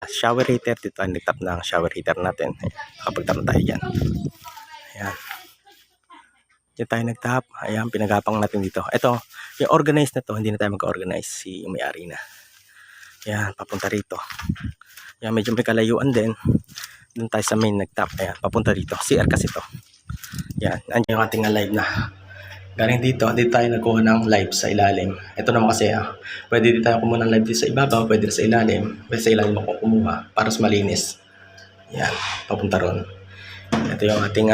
shower heater. Dito ay nagtap na ang shower heater natin. Kapag-tap tayo dyan. Ayan. Diyan tayo nagtap. Ayan, pinagapang natin dito. Ito, yung organize na to, hindi na tayo mag-organize. Si may-ari na. Ayan, papunta rito. Ayan, medyo may kalayuan din. Doon tayo sa main nagtap. Ayan, papunta dito. CR kasi to. Ayan, andyan yung ating live na. Galing dito tayo nagkuha ng live sa ilalim. Ito naman kasi, pwede dito tayo kumuha ng live dito sa ibabaw, pwede sa ilalim. Pwede sa ilalim ako kumuha para mas malinis. Yan, papunta ron. Ito yung ating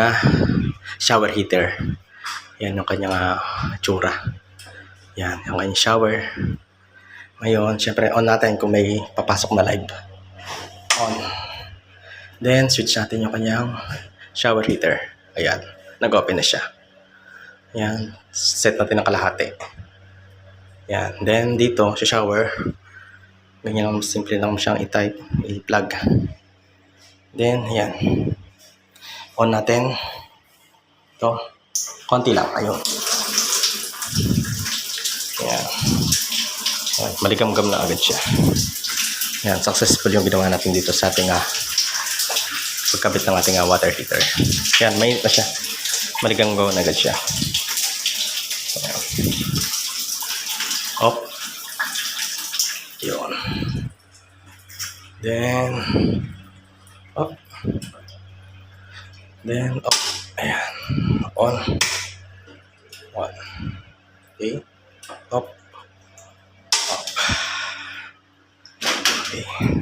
shower heater. Yan yung kanyang tsura. Yan, yung kanyang shower. Ngayon, syempre on natin kung may papasok na live. On. Then, switch natin yung kanyang shower heater. Ayan, nag-open na siya. Yan, set natin ng kalahati. Yan, then dito sa shower, ganyan lang, simple lang siyang i-type, i-plug. Then, yan. On natin. Ito, konti lang, ayun. Yan. Yan, maligam-gam na agad siya. Yan, successful yung ginawa natin dito sa ating pagkabit ng ating water heater. Yan, mainit na siya. Maligam-gam na agad siya. Up. Yun. Then, up. Then, up. Ayan. On. One. Okay. Up. Up. Okay.